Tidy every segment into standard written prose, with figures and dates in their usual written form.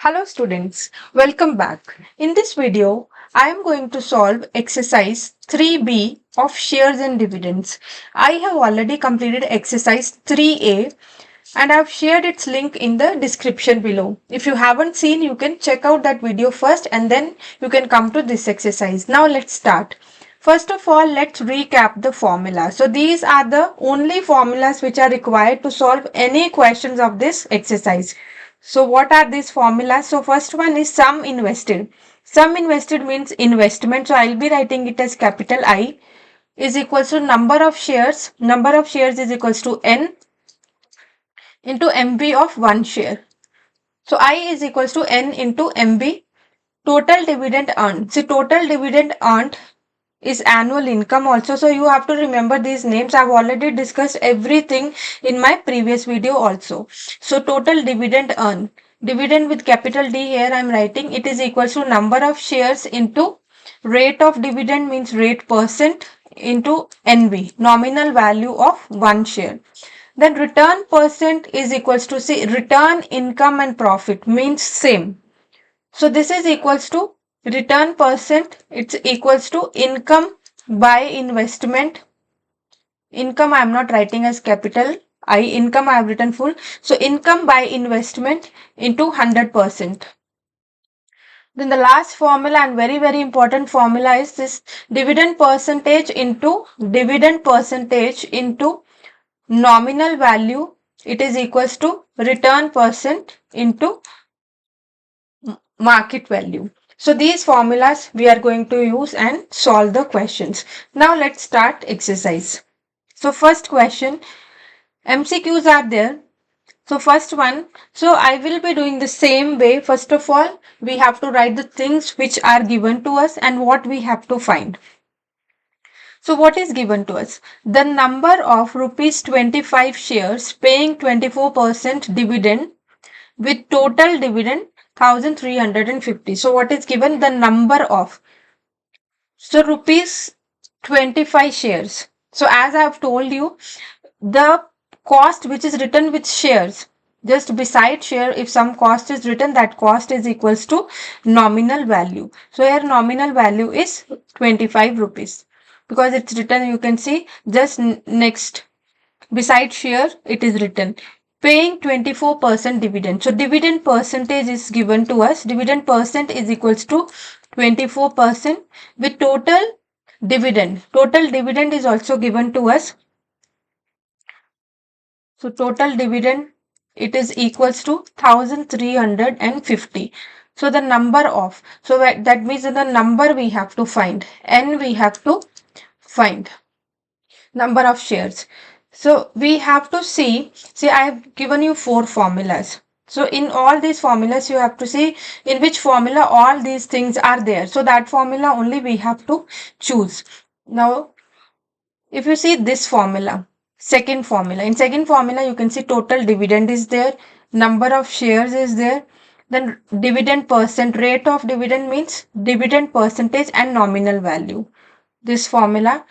Hello students, welcome back. In this video, I am going to solve exercise 3b of shares and dividends. I have already completed exercise 3a and I have shared its link in the description below. If you haven't seen, you can check out that video first and then you can come to this exercise. Now let's start. First of all, let's recap the formula. So these are the only formulas which are required to solve any questions of this exercise. So what are these formulas? So first one is sum invested. Sum invested means investment. So I'll be writing it as capital I is equals to number of shares. Number of shares is equals to N into MB of one share. So I is equals to N into MB. Total dividend earned. See, total dividend earned is annual income also. So you have to remember these names. I've already discussed everything in my previous video also. So total dividend earned. Dividend with capital D here I'm writing. It is equals to number of shares into rate of dividend means rate percent into NV, nominal value of one share. Then return percent is equals to, see, return income and profit means same. So this is equals to return percent. It's equals to income by investment. Income I am not writing as capital I. Income I have written full. So income by investment into 100%. Then the last formula and very important formula is this dividend percentage into nominal value. It is equals to return percent into market value. So these formulas we are going to use and solve the questions. Now let's start exercise. So first question, MCQs are there. So first one, so I will be doing the same way. First of all, we have to write the things which are given to us and what we have to find. So what is given to us? The number of rupees 25 shares paying 24% dividend with total dividend 1350. So what is given? The number of. So rupees 25 shares. So as I have told you, the cost which is written with shares, just beside share, if some cost is written, that cost is equals to nominal value. So here nominal value is 25 rupees because it's written, you can see just next beside share it is written paying 24% dividend. So dividend percentage is given to us. Dividend percent is equals to 24% with total dividend. Total dividend is also given to us. So total dividend, it is equals to 1350. So the number of, so that means the number we have to find, N we have to find, number of shares. So we have to see I have given you 4 formulas. So in all these formulas, you have to see in which formula all these things are there. So that formula only we have to choose. Now, if you see this formula, second formula, in second formula, you can see total dividend is there, number of shares is there, then dividend percent, rate of dividend means dividend percentage and nominal value. This formula.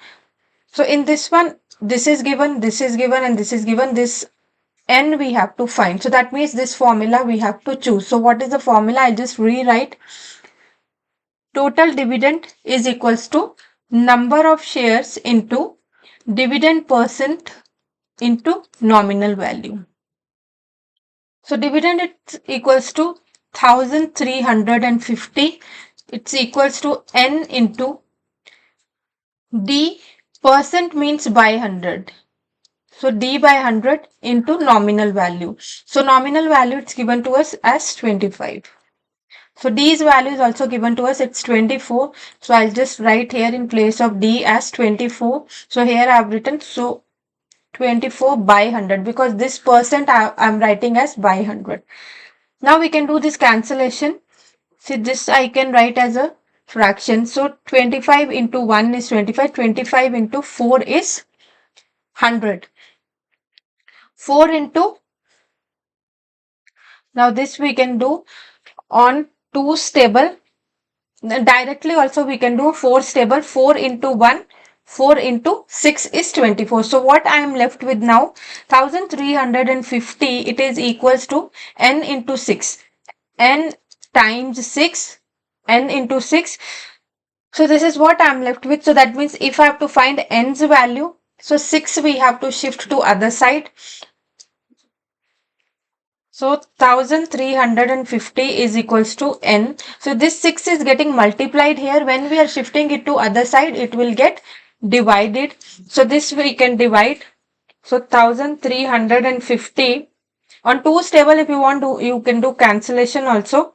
So in this one, this is given, and this is given, this N we have to find. So that means this formula we have to choose. So what is the formula? I'll just rewrite. Total dividend is equals to number of shares into dividend percent into nominal value. So dividend is equals to 1350. It's equals to N into D. Percent means by 100. So D by 100 into nominal value. So nominal value it's given to us as 25. So D's value is also given to us. It's 24. So I'll just write here in place of D as 24. So here I've written 24 by 100 because this percent I'm writing as by 100. Now we can do this cancellation. See, this I can write as a fraction. So 25 into 1 is 25. 25 into 4 is 100. 4 into, now this we can do on 2's table. Directly also we can do 4's table. 4 into 1, 4 into 6 is 24. So what I am left with now, 1350, it is equals to N into 6. n times 6, n into 6. So this is what I'm left with. So that means if I have to find n's value, so 6 we have to shift to other side. So 1350 is equals to n. So this 6 is getting multiplied here. When we are shifting it to other side, it will get divided. So this we can divide. So 1350 on 2's table, if you want to, you can do cancellation also.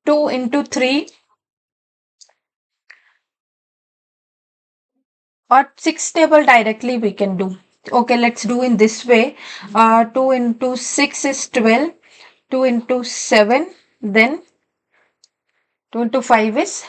2 into 3 or 6 table directly we can do. Okay, let's do in this way. 2 into 6 is 12. 2 into 7, then 2 into 5 is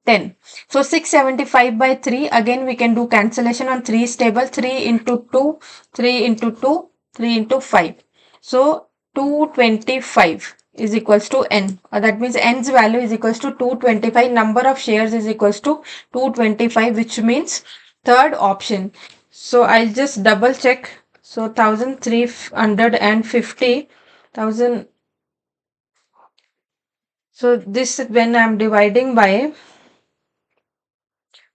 10. So 675 by 3. Again, we can do cancellation on 3's table. 3 into 2, 3 into 2, 3 into 5. So 225 is equals to n. That means n's value is equals to 225. Number of shares is equals to 225, which means third option. So I'll just double check. So 1350, 1000. So this, when I'm dividing by,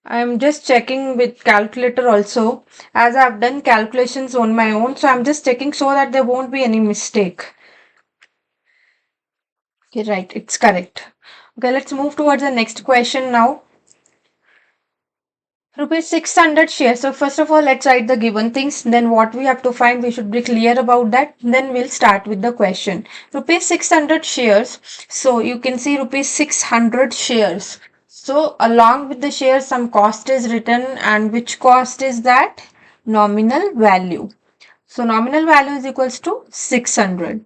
I'm just checking with calculator also, as I've done calculations on my own. So I'm just checking so that there won't be any mistake. Okay, right, it's correct. Okay, let's move towards the next question now. Rupees 600 shares. So first of all, let's write the given things. Then what we have to find, we should be clear about that. Then we'll start with the question. Rupees 600 shares. So you can see rupees 600 shares. So along with the shares, some cost is written, and which cost is that? Nominal value. So nominal value is equals to 600.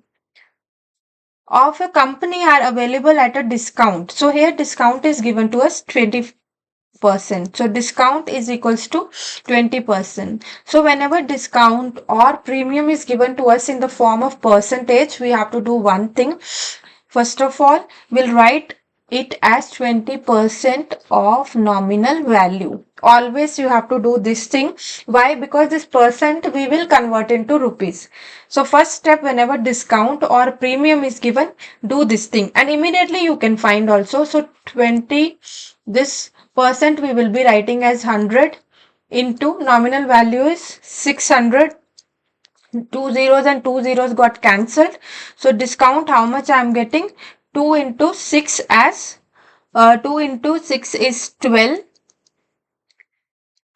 Of a company are available at a discount. So here discount is given to us 20%. So discount is equals to 20%. So whenever discount or premium is given to us in the form of percentage, we have to do one thing. First of all, we'll write it as 20% of nominal value. Always you have to do this thing. Why? Because this percent we will convert into rupees. So first step, whenever discount or premium is given, do this thing and immediately you can find also. So 20, this percent we will be writing as 100 into nominal value is 600. Two zeros and two zeros got cancelled. So discount, how much I am getting? 2 into 6 as 2 into 6 is 12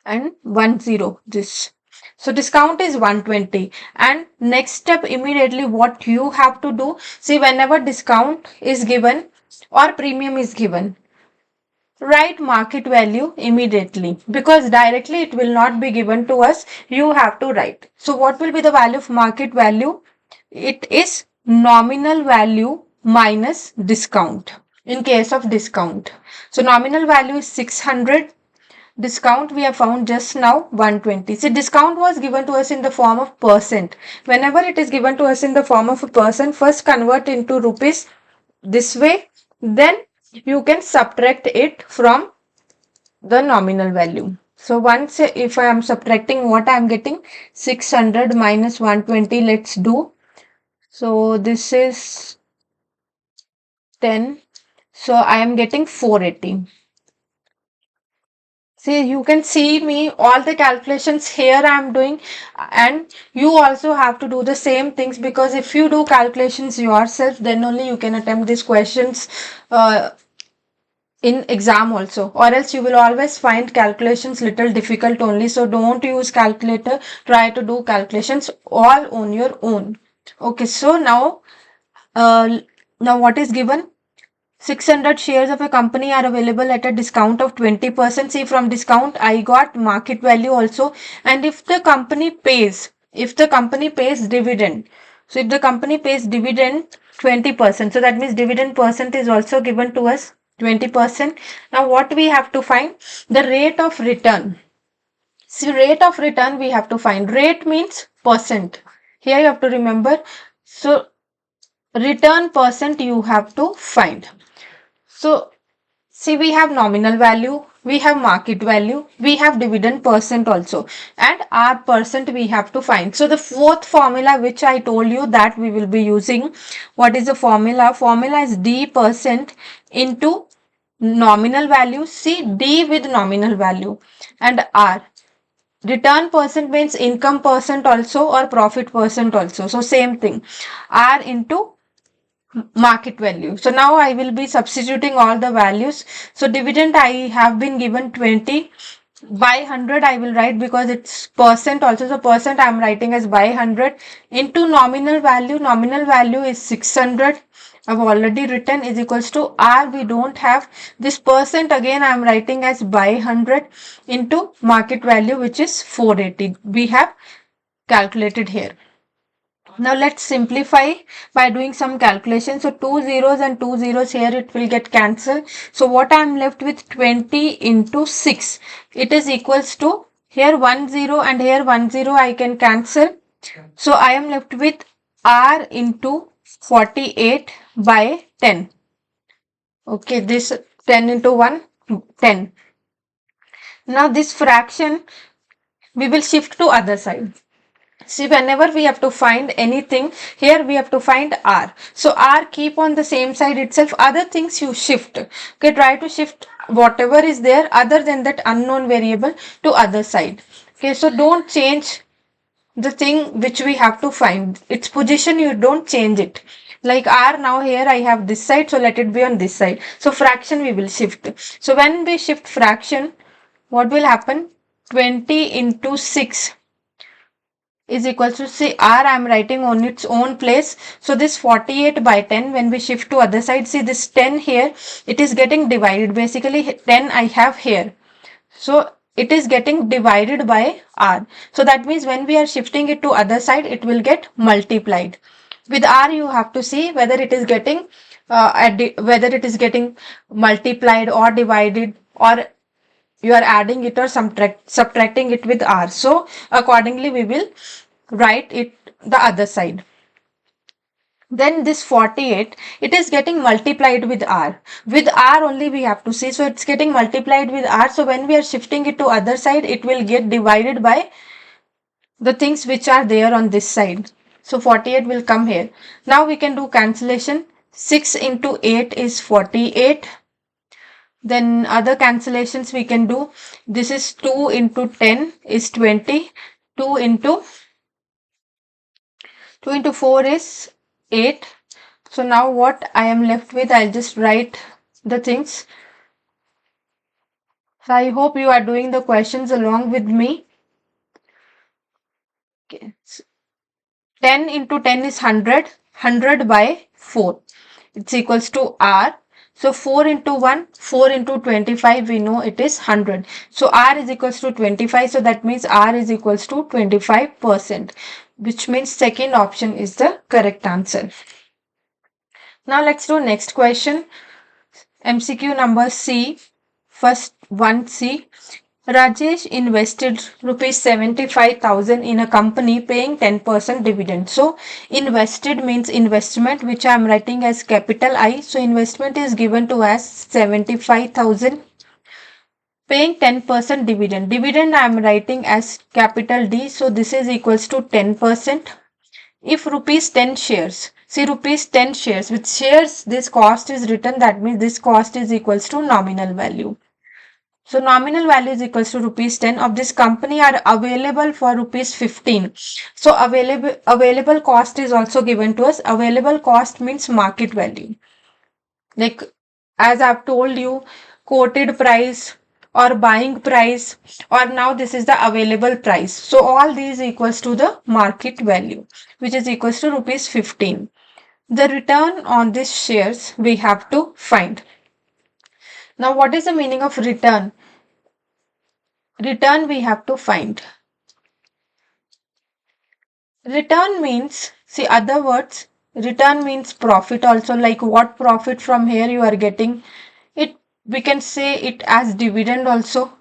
and 1 0 this. So discount is 120. And next step, immediately what you have to do, see, whenever discount is given or premium is given, write market value immediately, because directly it will not be given to us. You have to write. So what will be the value of market value? It is nominal value minus discount in case of discount. So nominal value is 600. Discount we have found just now 120. See, discount was given to us in the form of percent. Whenever it is given to us in the form of a percent, first convert into rupees this way, then you can subtract it from the nominal value. So once, if I am subtracting, what I am getting? 600 minus 120. Let's do. So this is 10. So I am getting 480. See, you can see me, all the calculations here I am doing, and you also have to do the same things, because if you do calculations yourself, then only you can attempt these questions in exam also, or else you will always find calculations little difficult only. So don't use calculator, try to do calculations all on your own. Okay, so now what is given? 600 shares of a company are available at a discount of 20%. See, from discount I got market value also. And if the company pays dividend, so if the company pays dividend 20%, so that means dividend percent is also given to us 20%. Now what we have to find? The rate of return. See, rate of return we have to find. Rate means percent. Here you have to remember. So return percent you have to find. So see, we have nominal value, we have market value, we have dividend percent also, and our percent we have to find. So the fourth formula which I told you that we will be using, what is the formula? Formula is D percent into nominal value. See, D with nominal value, and R. Return percent means income percent also or profit percent also. So same thing. R into market value. So now I will be substituting all the values. So dividend I have been given 20. By 100 I will write because it's percent also. So percent I am writing as by 100 into nominal value. Nominal value is 600. I've already written is equals to R. We don't have this percent, again I am writing as by 100 into market value, which is 480. We have calculated here. Now let's simplify by doing some calculation. So two zeros and two zeros here, it will get cancelled. So what I am left with, 20 into 6. It is equals to, here 1 0 and here 1 0 I can cancel. So I am left with R into 48 by 10. Okay, this 10 into 1, 10. Now this fraction we will shift to other side. See, whenever we have to find anything, here we have to find R. So R keep on the same side itself. Other things you shift. Okay, try to shift whatever is there other than that unknown variable to other side. Okay, so don't change the thing which we have to find. Its position, you don't change it. Like R, now here I have this side, so let it be on this side. So fraction we will shift. So when we shift fraction, what will happen? 20 into 6 is equal to, see, R I am writing on its own place. So this 48 by 10, when we shift to other side, see this 10 here, it is getting divided. Basically 10 I have here. So it is getting divided by R. So that means when we are shifting it to other side, it will get multiplied. With R you have to see whether it is getting whether it is getting multiplied or divided, or you are adding it or subtracting it with R. So accordingly we will write it the other side. Then this 48, it is getting multiplied with R. With R only we have to see. So it's getting multiplied with R. So when we are shifting it to other side, it will get divided by the things which are there on this side. So 48 will come here. Now we can do cancellation. 6 into 8 is 48. Then other cancellations we can do. This is 2 into 10 is 20. 2 into 4 is 8. So now what I am left with, I'll just write the things. So I hope you are doing the questions along with me. Okay. 10 into 10 is 100. 100 by 4. It's equals to R. So 4 into 1, 4 into 25, we know it is 100. So R is equals to 25. So that means R is equals to 25%, which means second option is the correct answer. Now let's do next question. MCQ number C. First one C. Rajesh invested rupees 75,000 in a company paying 10% dividend. So invested means investment, which I am writing as capital I. So investment is given to as 75,000. Paying 10% dividend. Dividend I am writing as capital D. So this is equals to 10%. If rupees 10 shares. See, rupees 10 shares. With shares this cost is written. That means this cost is equals to nominal value. So nominal value is equals to rupees 10 of this company are available for rupees 15. So available cost is also given to us. Available cost means market value. Like as I've told you, quoted price or buying price, or now this is the available price. So all these equals to the market value, which is equals to rupees 15. The return on these shares we have to find. Now what is the meaning of return? Return we have to find. Return means, see, other words, return means profit also, like what profit from here you are getting. It, we can say it as dividend also.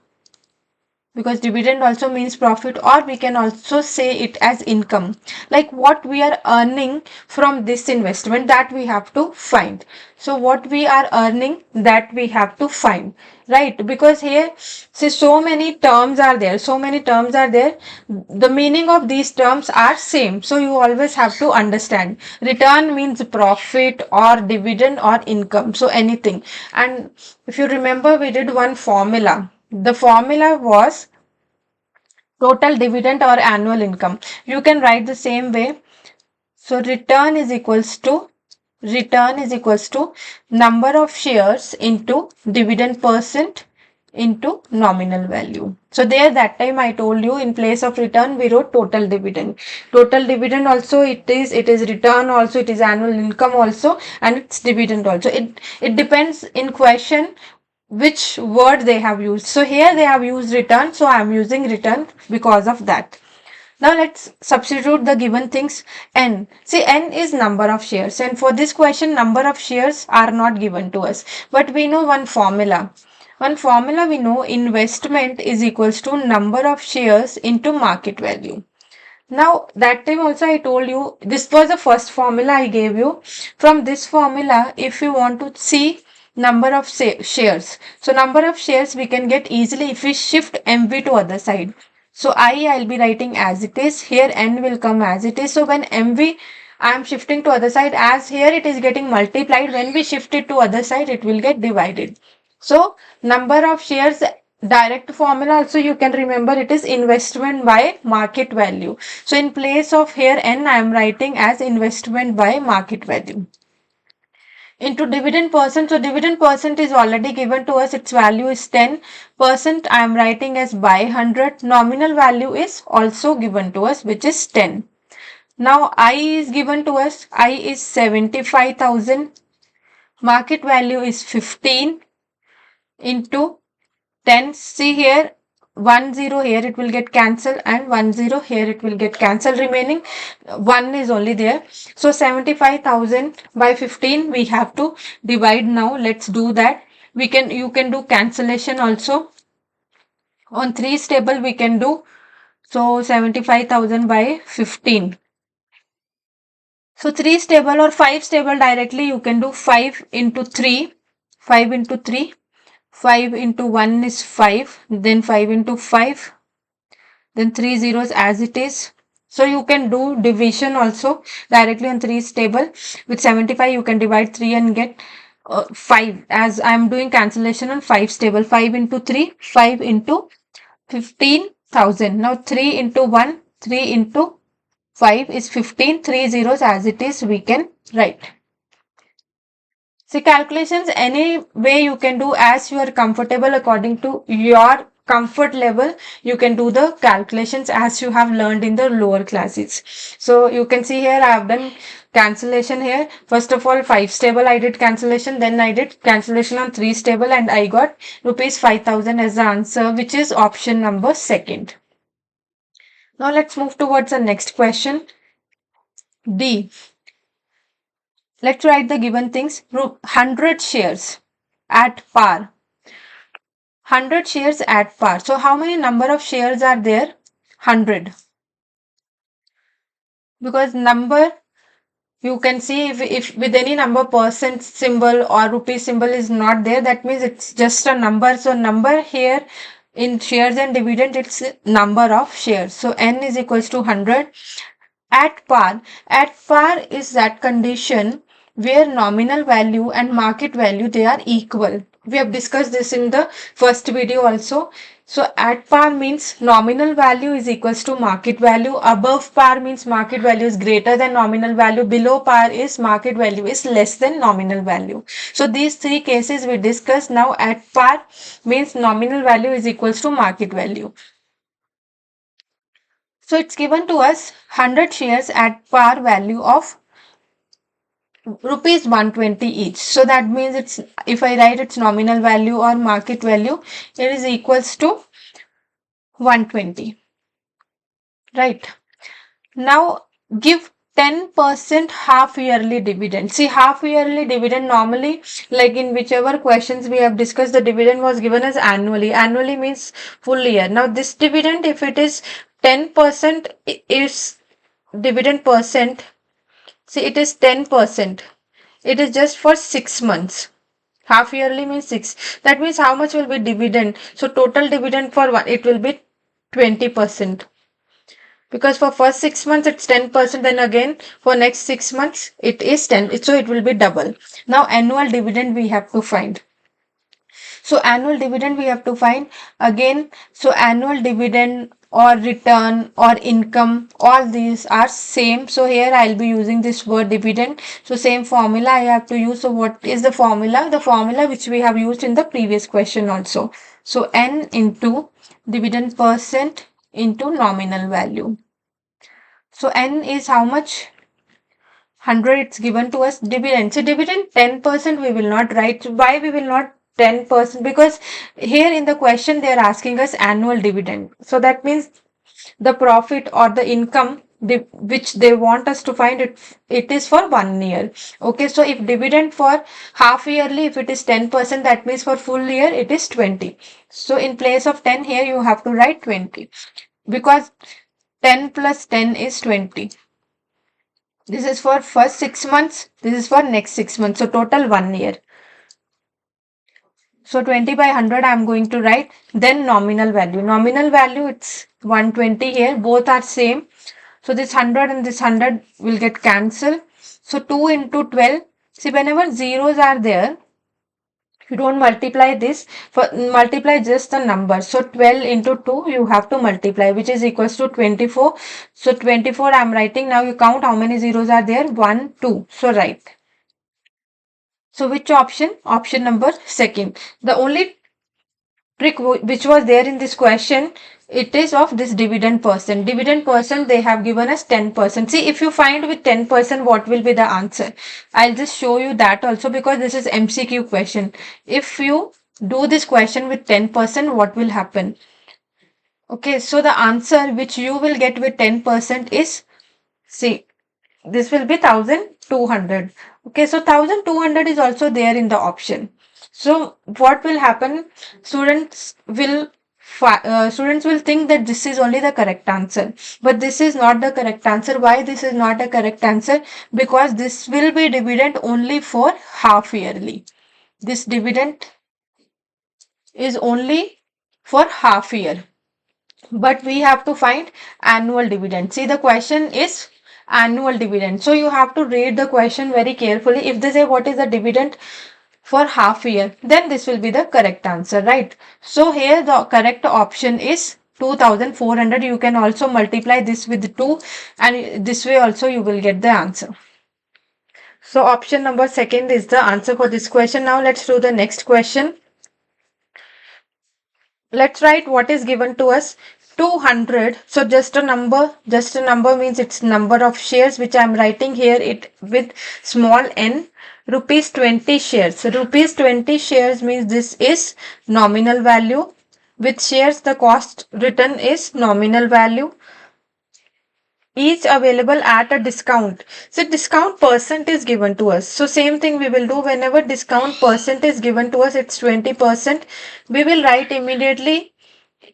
because dividend also means profit, or we can also say it as income, like what we are earning from this investment, that we have to find. So what we are earning, that we have to find, right? Because here, see, so many terms are there, the meaning of these terms are same, so you always have to understand. Return means profit or dividend or income, so anything. And if you remember, we did one formula. The formula was total dividend or annual income. You can write the same way. So return is equals to number of shares into dividend percent into nominal value. So there, that time I told you, in place of return we wrote total dividend. Total dividend also it is return also, it is annual income also, and it's dividend also. It depends in question which word they have used. So here they have used return, so I am using return because of that. Now let's substitute the given things. N. See, N is number of shares, and for this question number of shares are not given to us. But we know one formula. One formula we know, investment is equals to number of shares into market value. Now that time also I told you, this was the first formula I gave you. From this formula, if you want to see number of shares, so number of shares we can get easily if we shift MV to other side. So I'll be writing as it is, here N will come as it is. So when MV I am shifting to other side, as here it is getting multiplied, when we shift it to other side it will get divided. So number of shares, direct formula also you can remember, it is investment by market value. So in place of here N, I am writing as investment by market value. Into dividend percent, so dividend percent is already given to us, its value is 10%. I am writing as by 100. Nominal value is also given to us, which is 10. Now I is given to us, I is 75,000. Market value is 15 into 10. See here, 10 here it will get cancelled, and 10 here it will get cancelled, remaining 1 is only there. So 75,000 by 15 we have to divide. Now let's do that. You can do cancellation also. On 3's table we can do. So 75,000 by 15. So 3's table or 5's table, directly you can do 5 into 3. 5 into 3. 5 into 1 is 5, then 5 into 5, then 3 zeros as it is. So you can do division also directly on 3's table. With 75 you can divide 3 and get 5, as I am doing cancellation on 5's table. 5 into 3, 5 into 15,000. Now 3 into 1, 3 into 5 is 15, 3 zeros as it is we can write. See, calculations any way you can do as you are comfortable, according to your comfort level. You can do the calculations as you have learned in the lower classes. So you can see here I have done cancellation here. First of all, 5's table I did cancellation, then I did cancellation on 3's table, and I got rupees 5,000 as the answer, which is option number second. Now let's move towards the next question. D. Let's write the given things. 100 shares at par. 100 shares at par. So how many number of shares are there? 100. Because number, you can see if with any number percent symbol or rupee symbol is not there, that means it's just a number. So number here in shares and dividend, it's number of shares. So N is equals to 100. At par. At par is that condition where nominal value and market value, they are equal. We have discussed this in the first video also. So at par means nominal value is equals to market value. Above par means market value is greater than nominal value. Below par is market value is less than nominal value. So these three cases we discussed. Now at par means nominal value is equals to market value. So it's given to us 100 shares at par value of rupees 120 each. So that means it's, if I write its nominal value or market value, it is equals to 120. Right. Now give 10% half yearly dividend. See, half yearly dividend normally, like in whichever questions we have discussed, the dividend was given as annually. Annually means full year. Now, this dividend, if it is 10% is dividend percent, see, it is 10%. It is just for 6 months. Half yearly means 6. That means how much will be dividend? So, total dividend for one, it will be 20%. Because for first 6 months it's 10%, then again for next 6 months it is 10, so it will be double. Now annual dividend we have to find. So annual dividend we have to find again. So annual dividend or return or income, all these are same. So here I'll be using this word dividend. So same formula I have to use. So what is the formula? The formula which we have used in the previous question also. So n into dividend percent into nominal value. So n is how much? 100, it's given to us. Dividend. So dividend 10% we will not write. Why we will not 10%? Because here in the question they are asking us annual dividend. So that means the profit or the income which they want us to find, it is for 1 year. Okay, so if dividend for half yearly, if it is 10%, that means for full year it is 20. So in place of 10 here you have to write 20, because 10 plus 10 is 20. This is for first 6 months. This is for next 6 months. So total 1 year. So 20 by 100 I am going to write. Then nominal value. Nominal value, it's 120 here. Both are same. So this 100 and this 100 will get cancelled. So 2 into 12. See, whenever zeros are there, you don't multiply this, for multiply just the number. So 12 into 2 you have to multiply, which is equals to 24. So 24 I'm writing. Now you count how many zeros are there. 1, 2. So write. So which option? Option number second. The only trick which was there in this question, it is of this dividend percent. Dividend percent they have given us 10%. See, if you find with 10%, what will be the answer? I'll just show you that also, because this is MCQ question. If you do this question with 10%, what will happen? Okay, so the answer which you will get with 10% is, see, this will be 1200. Okay, so 1200 is also there in the option. So what will happen? Students will think that this is only the correct answer, but this is not the correct answer. Why this is not a correct answer? Because this will be dividend only for half yearly. This dividend is only for half year, but we have to find annual dividend. See, the question is annual dividend, so you have to read the question very carefully. If they say what is the dividend for half year, then this will be the correct answer, right? So here the correct option is 2400. You can also multiply this with 2, and this way also you will get the answer. So option number second is the answer for this question. Now let's do the next question. Let's write what is given to us. 200. So just a number means it's number of shares, which I'm writing here it with small n. Rupees 20 shares. So rupees 20 shares means this is nominal value. With shares, the cost written is nominal value. Each available at a discount. So discount percent is given to us. So same thing we will do whenever discount percent is given to us, it's 20%. We will write immediately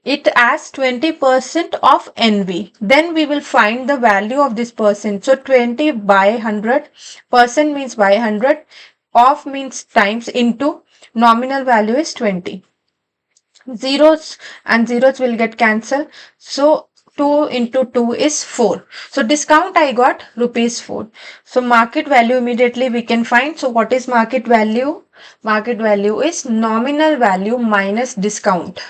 it as 20% of NV. Then we will find the value of this percent. So 20 by 100, percent means by 100, of means times, into nominal value is 20. Zeros and zeros will get cancelled. So 2 into 2 is 4. So discount I got rupees 4. So market value immediately we can find. So what is market value? Market value is nominal value minus discount.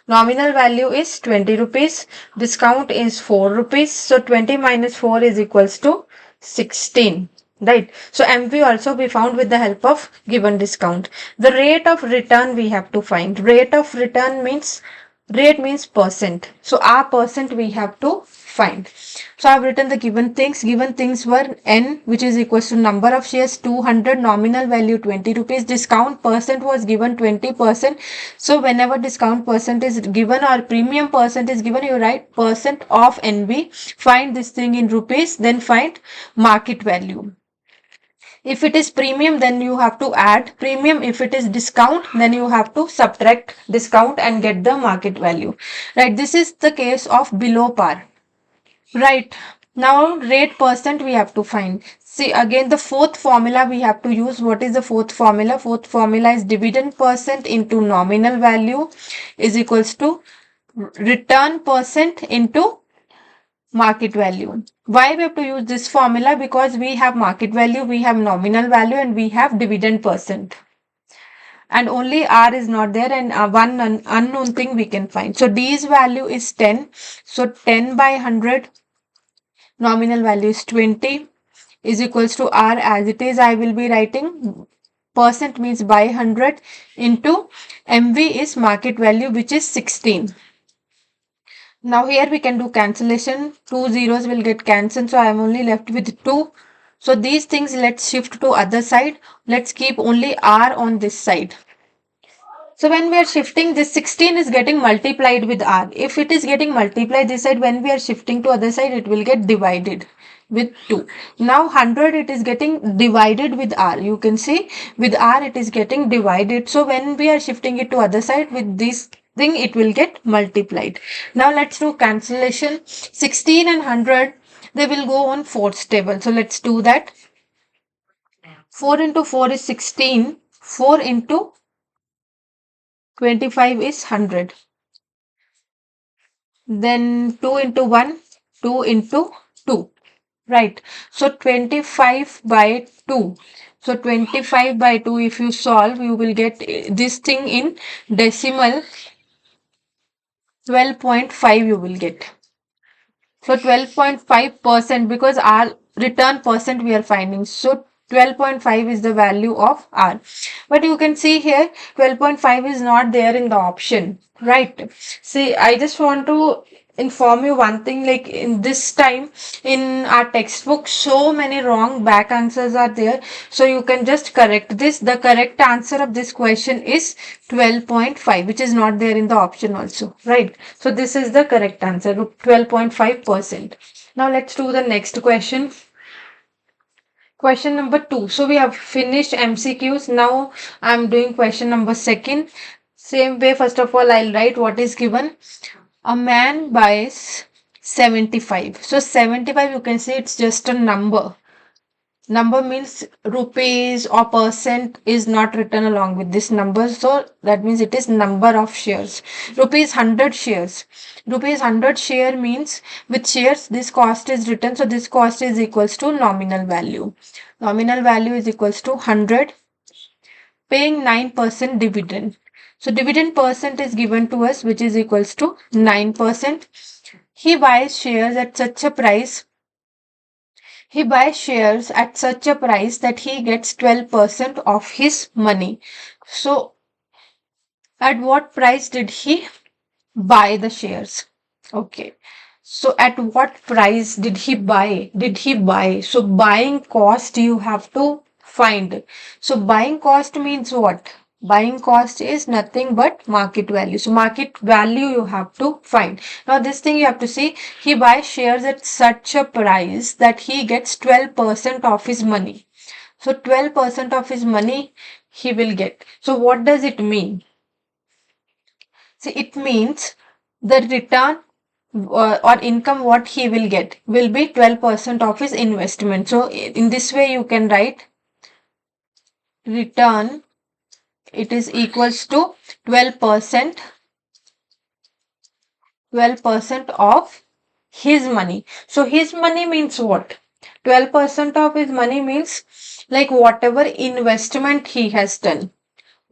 Nominal value is 20 rupees. Discount is 4 rupees. So 20 minus 4 is equals to 16. Right. So MV also be found with the help of given discount. The rate of return we have to find. Rate of return means Rate means percent. So our percent we have to find. So I've written the given things. Given things were N, which is equals to number of shares 200, nominal value 20 rupees. Discount percent was given 20%. So whenever discount percent is given or premium percent is given, you write percent of NB. Find this thing in rupees, then find market value. If it is premium, then you have to add premium. If it is discount, then you have to subtract discount and get the market value. Right, this is the case of below par. Right, now rate percent we have to find. See, again the fourth formula we have to use. What is the fourth formula? Fourth formula is dividend percent into nominal value is equals to return percent into market value. Why we have to use this formula? Because we have market value, we have nominal value, and we have dividend percent. And only R is not there, and one unknown thing we can find. So D's value is 10. So 10 by 100, nominal value is 20, is equals to R as it is. I will be writing percent means by 100 into MV is market value, which is 16. Now here we can do cancellation. 2 zeros will get cancelled. So I am only left with 2. So these things let's shift to other side. Let's keep only R on this side. So when we are shifting, this 16 is getting multiplied with R. If it is getting multiplied this side, when we are shifting to other side, it will get divided with 2. Now 100 it is getting divided with R. You can see with R it is getting divided. So when we are shifting it to other side with this thing, it will get multiplied. Now let's do cancellation. 16 and 100, they will go on fourth table. So let's do that. 4 into 4 is 16. 4 into 25 is 100. Then 2 into 1, 2 into 2. Right. So 25 by 2. So 25 by 2, if you solve, you will get this thing in decimal. 12.5 you will get. So 12.5%, because our return percent we are finding. So 12.5 is the value of R. But you can see here 12.5 is not there in the option. Right. See, I just want to inform you one thing, like in this time in our textbook so many wrong back answers are there, so you can just correct this. The correct answer of this question is 12.5, which is not there in the option also, right? So this is the correct answer, 12.5%. Now let's do the next question. Question number 2. So we have finished MCQs. Now I'm doing question number 2. Same way, first of all I'll write what is given. A man buys 75. So 75, you can say it's just a number. Number means rupees or percent is not written along with this number. So that means it is number of shares. Rupees 100 shares. Rupees 100 share means with shares this cost is written. So this cost is equals to nominal value. Nominal value is equals to 100. Paying 9% dividend. So dividend percent is given to us, which is equals to 9%. He buys shares at such a price. He buys shares at such a price that he gets 12% of his money. So at what price did he buy the shares? Okay. So at what price did he buy? So buying cost you have to find. So buying cost means what? Buying cost is nothing but market value. So market value you have to find. Now this thing you have to see, he buys shares at such a price that he gets 12% of his money. So 12% of his money he will get. So what does it mean? See, it means the return or income what he will get will be 12% of his investment. So in this way you can write return, it is equals to 12% of his money. So his money means what? 12% of his money means like whatever investment he has done.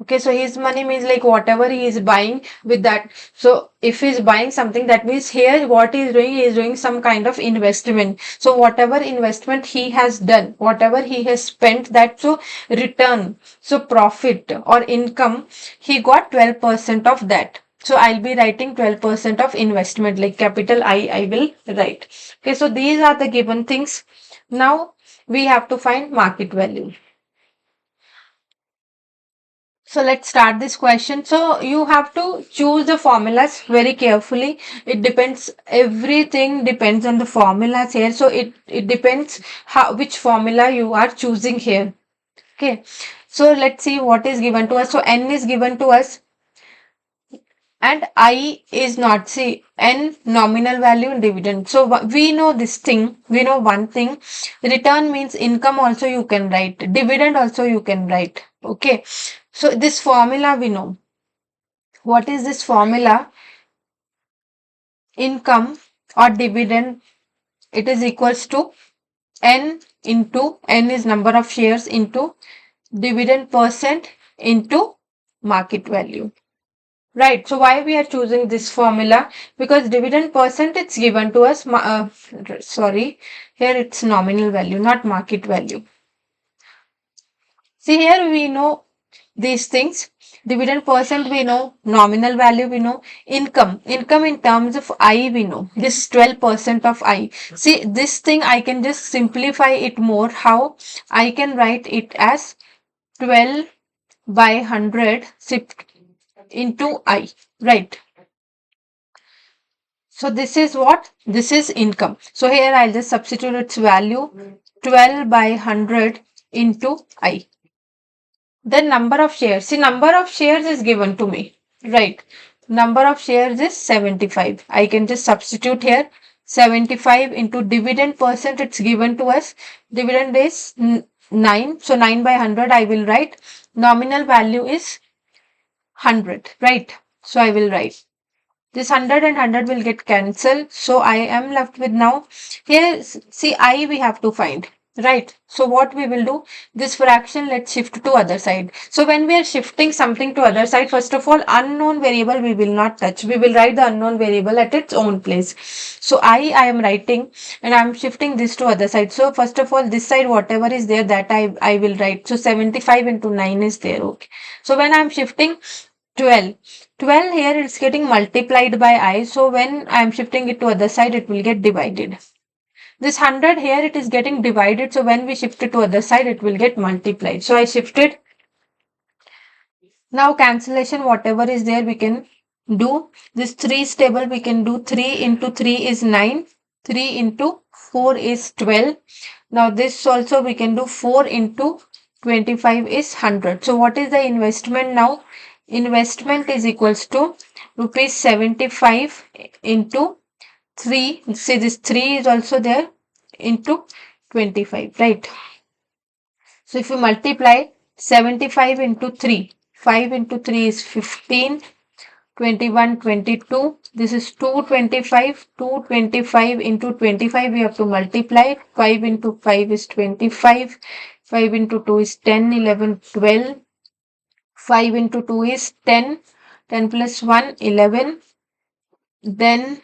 Okay, so his money means like whatever he is buying with that. So if he is buying something, that means here what he is doing some kind of investment. So whatever investment he has done, whatever he has spent, that so return, so profit or income, he got 12% of that. So I'll be writing 12% of investment, like capital I will write. Okay, so these are the given things. Now we have to find market value. So let's start this question. So you have to choose the formulas very carefully. It depends, everything depends on the formulas here. So it depends how, which formula you are choosing here. Okay. So let's see what is given to us. So N is given to us and I is not. See, N nominal value and dividend. So we know this thing. We know one thing. Return means income also you can write. Dividend also you can write. Okay. So this formula we know. What is this formula? Income or dividend, it is equals to N into N is number of shares into dividend percent into market value. Right. So why we are choosing this formula? Because dividend percent it's given to us. Sorry, here it's nominal value, not market value. See, here we know these things. Dividend percent we know, nominal value we know, income in terms of I we know. This 12% of I. See, this thing I can just simplify it more. How? I can write it as 12 by 100 into I. Right. So this is what? This is income. So here I'll just substitute its value 12 by 100 into I. Then number of shares. See, number of shares is given to me. Right. Number of shares is 75. I can just substitute here 75 into dividend percent. It's given to us. Dividend is 9. So 9 by 100 I will write. Nominal value is 100. Right. So I will write. This 100 and 100 will get cancelled. So I am left with now. Here, see, I we have to find. Right. So what we will do, this fraction, let's shift to other side. So when we are shifting something to other side, first of all, unknown variable we will not touch. We will write the unknown variable at its own place. So I am writing and I am shifting this to other side. So first of all, this side, whatever is there, that I will write. So 75 into 9 is there. Okay. So when I am shifting 12. 12 here it's getting multiplied by I. So when I am shifting it to other side, it will get divided. This 100 here, it is getting divided. So when we shift it to other side, it will get multiplied. So I shifted. Now cancellation, whatever is there, we can do. This 3 table, we can do 3 into 3 is 9. 3 into 4 is 12. Now this also we can do 4 into 25 is 100. So what is the investment now? Investment is equals to rupees 75 into 3. See, this 3 is also there into 25, right? So if you multiply 75 into 3, 5 into 3 is 15, 21, 22. This is 225. 225 into 25 we have to multiply. 5 into 5 is 25. 5 into 2 is 10, 11, 12. 5 into 2 is 10. 10 plus 1, 11. Then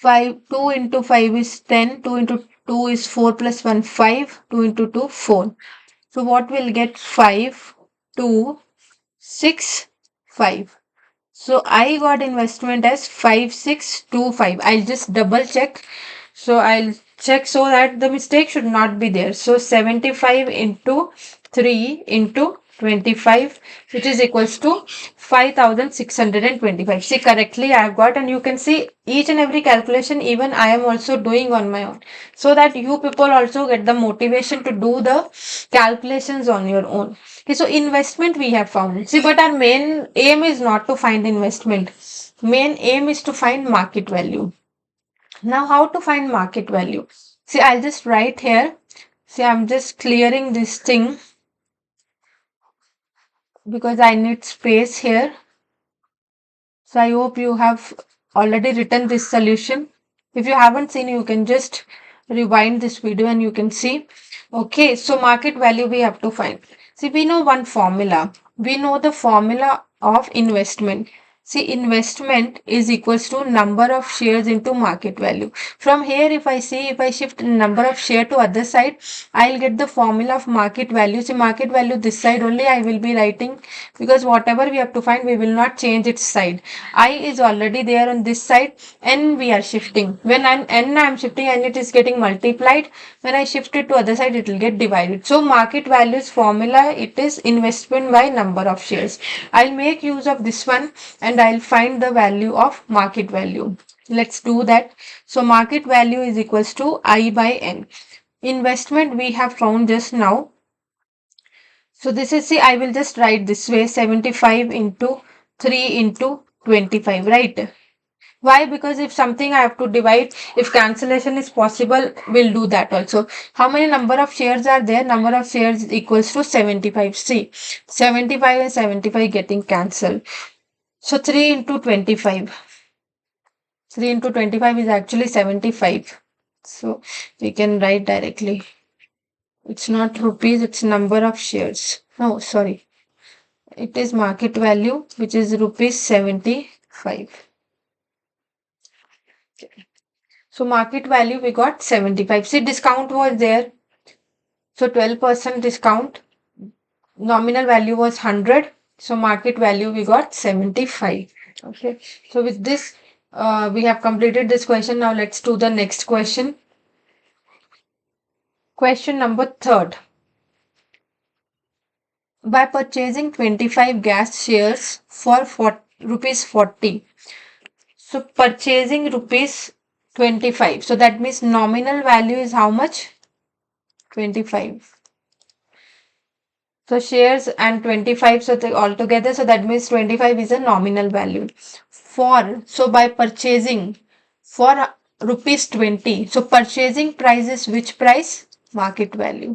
2 into 5 is 10. 2 into 2 is 4 plus 1, 5. 2 into 2, 4. So what will get? 5, 2, 6, 5. So I got investment as 5625. I'll just double check. So I'll check so that the mistake should not be there. So 75 into 3 into 25, which is equals to 5625. See, correctly I have got, and you can see each and every calculation even I am also doing on my own, so that you people also get the motivation to do the calculations on your own. Okay, so investment we have found. See, but our main aim is not to find investment. Main aim is to find market value. Now, how to find market value? See, I'll just write here. See, I'm just clearing this thing because I need space here. So I hope you have already written this solution. If you haven't seen, you can just rewind this video and you can see. Okay, so market value we have to find. See, we know one formula. We know the formula of investment. See, investment is equals to number of shares into market value. From here, if I see, if I shift number of share to other side, I'll get the formula of market value. See, market value this side only I will be writing, because whatever we have to find, we will not change its side. I is already there on this side, N we are shifting. When I'm shifting and it is getting multiplied, when I shift it to other side, it will get divided. So market values formula, it is investment by number of shares. I'll make use of this one and I'll find the value of market value. Let's do that. So market value is equals to I by N. Investment we have found just now. So this is, see, I will just write this way, 75 into 3 into 25, right? Why? Because if something I have to divide, if cancellation is possible, we'll do that also. How many number of shares are there? Number of shares is equals to 75. See, 75 and 75 getting cancelled. So 3 into 25. 3 into 25 is actually 75. So we can write directly. It's not rupees, it's number of shares. No, sorry. It is market value, which is rupees 75. So market value we got 75. See, discount was there. So 12% discount. Nominal value was 100. So market value we got 75. Okay. So with this, we have completed this question. Now let's do the next question. Question number 3rd. By purchasing 25 gas shares for rupees 40. So purchasing rupees 25. So that means nominal value is how much? 25. So shares and 25, so altogether, so that means 25 is a nominal value. So by purchasing for rupees 20, so purchasing price is which price? Market value.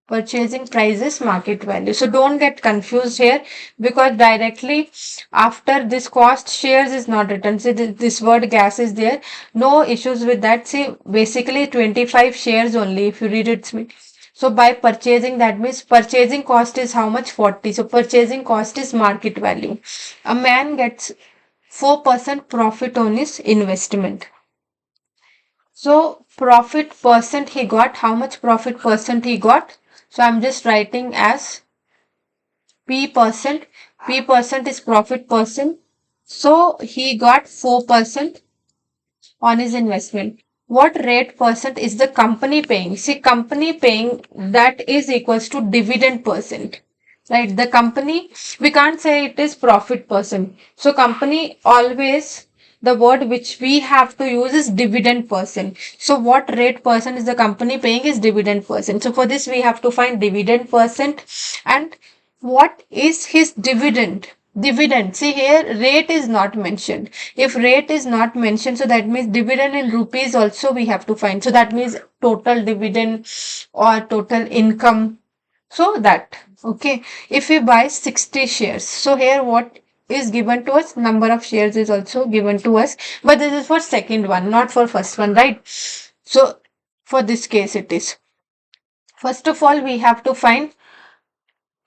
Purchasing price is market value. So don't get confused here, because directly after this cost shares is not written. See, this word gas is there. No issues with that. See, basically 25 shares only if you read it. So by purchasing, that means purchasing cost is how much? 40. So purchasing cost is market value. A man gets 4% profit on his investment. So profit percent he got, how much profit percent he got? So I'm just writing as P percent. P percent is profit percent. So he got 4% on his investment. What rate percent is the company paying? See, company paying, that is equals to dividend percent. Right? The company, we can't say it is profit percent. So company always, the word which we have to use is dividend percent. So what rate percent is the company paying is dividend percent. So for this we have to find dividend percent. And what is his dividend? Dividend. See here, rate is not mentioned. If rate is not mentioned, so that means dividend in rupees also we have to find. So that means total dividend or total income. So that, okay. If we buy 60 shares, so here what is given to us? Number of shares is also given to us. But this is for second one, not for first one, right? So for this case it is. First of all, we have to find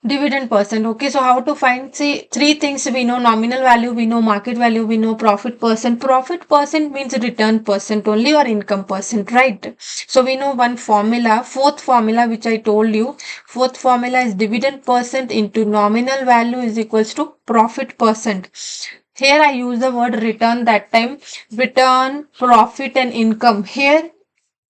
dividend percent. Okay, so how to find? See, three things we know: nominal value, we know market value, we know profit percent. Profit percent means return percent only, or income percent, right? So we know one formula, fourth formula which I told you. Fourth formula is dividend percent into nominal value is equals to profit percent. Here I use the word return that time. Return, profit and income. Here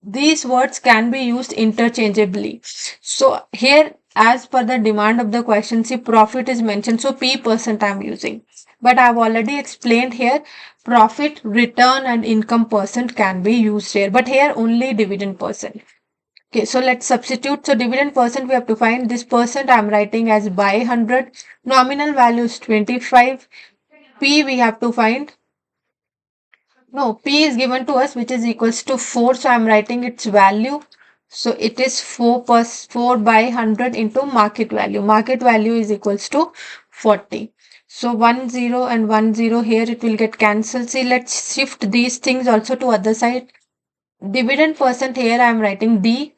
these words can be used interchangeably. So here, as per the demand of the question, see, profit is mentioned, so P percent I'm using. But I've already explained here, profit, return and income percent can be used here. But here only dividend percent. Okay, so let's substitute. So dividend percent we have to find. This percent I'm writing as by 100. Nominal value is 25. P we have to find. No, P is given to us, which is equals to 4. So I'm writing its value. So it is 4 by 100 into market value. Market value is equals to 40. So 1 0 and 1 0 here, it will get cancelled. See, let's shift these things also to other side. Dividend percent here I am writing D.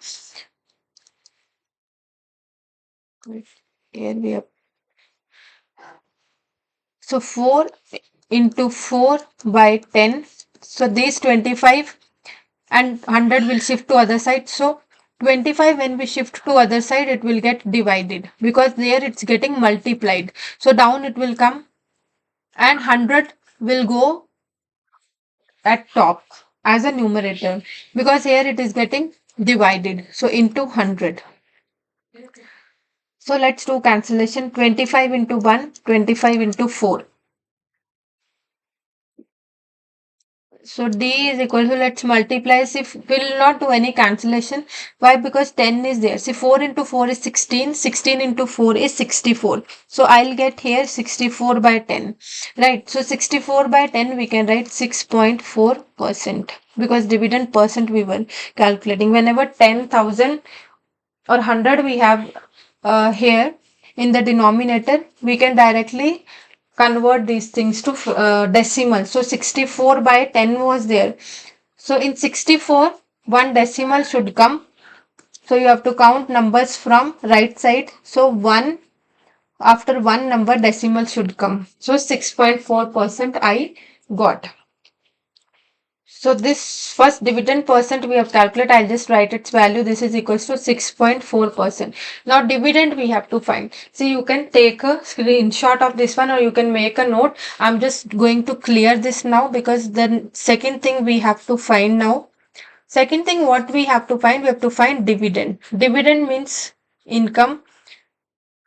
Here we have. So 4 into 4 by 10. So these 25 and 100 will shift to other side. So 25, when we shift to other side, it will get divided because there it's getting multiplied. So down it will come, and 100 will go at top as a numerator because here it is getting divided. So into 100. So let's do cancellation. 25 into 1, 25 into 4. So D is equal to, let's multiply. See, we'll not do any cancellation. Why? Because 10 is there. See, 4 into 4 is 16. 16 into 4 is 64. So I'll get here 64 by 10. Right. So 64 by 10, we can write 6.4% because dividend percent we were calculating. Whenever 10,000 or 100 we have here in the denominator, we can directly convert these things to decimal. So 64 by 10 was there. So in 64, one decimal should come. So you have to count numbers from right side. So 1, after one number decimal should come. So 6.4% I got. So this first dividend percent we have calculated. I'll just write its value. This is equals to 6.4%. Now dividend we have to find. See, you can take a screenshot of this one or you can make a note. I'm just going to clear this now because the second thing we have to find now. Second thing what we have to find, we have to find dividend. Dividend means income.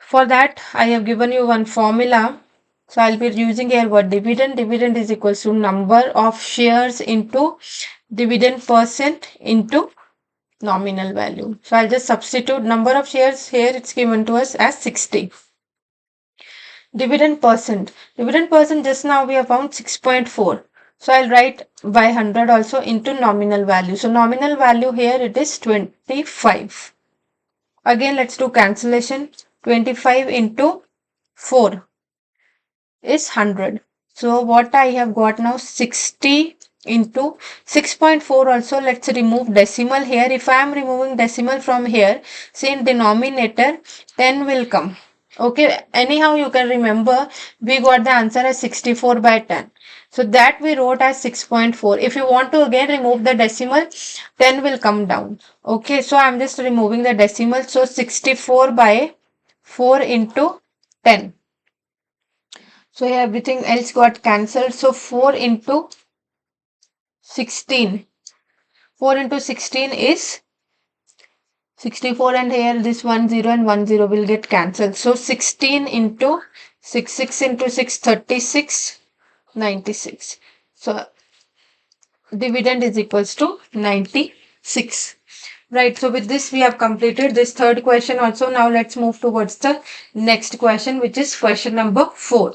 For that, I have given you one formula. So I'll be using here word dividend. Dividend is equals to number of shares into dividend percent into nominal value. So I'll just substitute number of shares here. It's given to us as 60. Dividend percent. Dividend percent just now we have found 6.4. So I'll write by 100 also into nominal value. So nominal value here it is 25. Again let's do cancellation. 25 into 4 is 100. So what I have got now, 60 into 6.4. Also let's remove decimal here. If I am removing decimal from here, see in denominator 10 will come. Okay, anyhow you can remember we got the answer as 64 by 10. So that we wrote as 6.4. If you want to again remove the decimal, 10 will come down. Okay, so I'm just removing the decimal. So 64 by 4 into 10. So here everything else got cancelled. So 4 into 16. 4 into 16 is 64, and here this 10 and 10 will get cancelled. So 16 into 6, 6 into 6, 36, 96. So dividend is equals to 96. Right, so with this we have completed this third question also. Now let's move towards the next question, which is question number 4.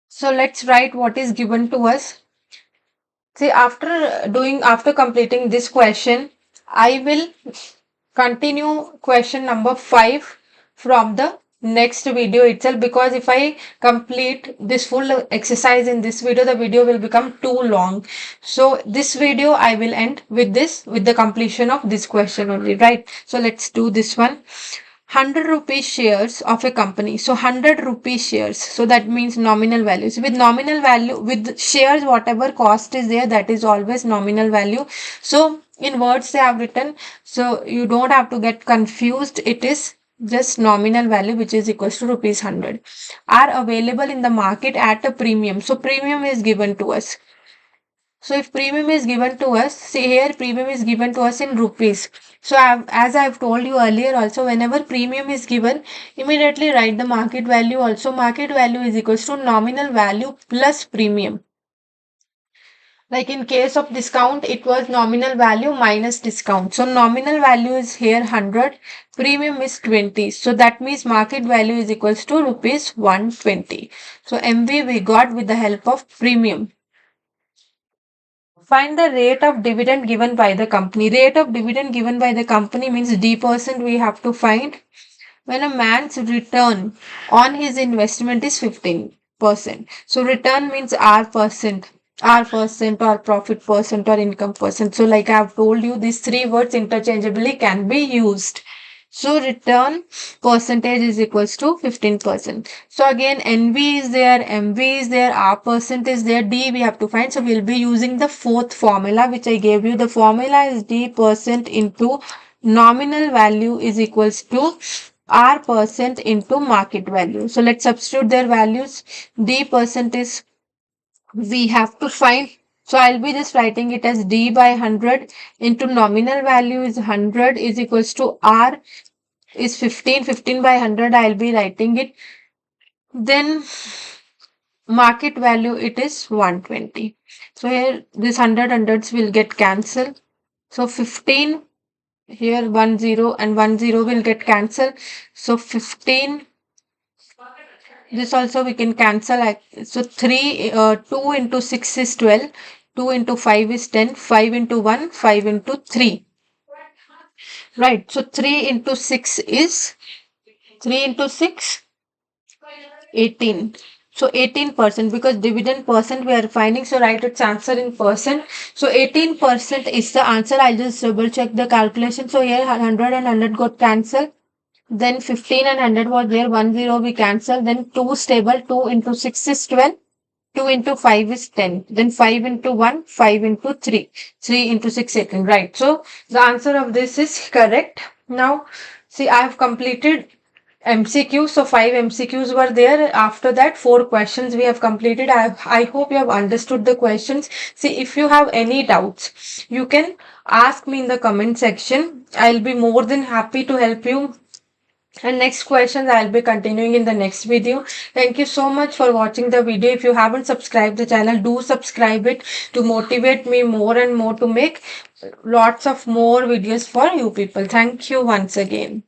So let's write what is given to us. See, after completing this question, I will continue question number 5 from the next video itself, because if I complete this full exercise in this video, the video will become too long. So this video I will end with the completion of this question only, right? So let's do this one. 100 rupees shares of a company. So 100 rupees shares. So that means nominal values. With nominal value, with shares, whatever cost is there, that is always nominal value. So in words they have written. So you don't have to get confused. It is just nominal value, which is equals to rupees 100, are available in the market at a premium. So premium is given to us. So if premium is given to us, see here premium is given to us in rupees. So as I've told you earlier also, whenever premium is given, immediately write the market value also. Market value is equals to nominal value plus premium. Like in case of discount, it was nominal value minus discount. So nominal value is here 100, premium is 20. So that means market value is equals to rupees 120. So MV we got with the help of premium. Find the rate of dividend given by the company. Rate of dividend given by the company means D percent we have to find when a man's return on his investment is 15%. So return means R percent or profit percent or income percent. So like I have told you, these three words interchangeably can be used. So return percentage is equals to 15%. So again, NV is there, MV is there, R percent is there, D we have to find. So we'll be using the fourth formula which I gave you. The formula is D percent into nominal value is equals to R percent into market value. So let's substitute their values. D percent is we have to find. So I'll be just writing it as D by 100 into nominal value is 100 is equals to R is 15. 15 by 100 I'll be writing it. Then market value it is 120. So here this 100 hundreds will get cancelled. So 15 here 10 and 10 will get cancelled. So 15 this also we can cancel. So 2 into 6 is 12. 2 into 5 is 10. 5 into 1 5 into 3. Right. So 3 into 6 is 3 into 6 18. So 18% because dividend percent we are finding. So write its answer in percent. So 18% is the answer. I'll just double check the calculation. So here 100 and 100 got cancelled. Then 15 and 100 was there. 10 we cancel. Then 2 stable. 2 into 6 is 12. 2 into 5 is 10. Then 5 into 1, 5 into 3. 3 into 6, 18. Right. So the answer of this is correct. Now, see, I have completed MCQs. So 5 MCQs were there. After that, 4 questions we have completed. I hope you have understood the questions. See, if you have any doubts, you can ask me in the comment section. I'll be more than happy to help you. And next questions I'll be continuing in the next video. Thank you so much for watching the video. If you haven't subscribed the channel, do subscribe it to motivate me more and more to make lots of more videos for you people. Thank you once again.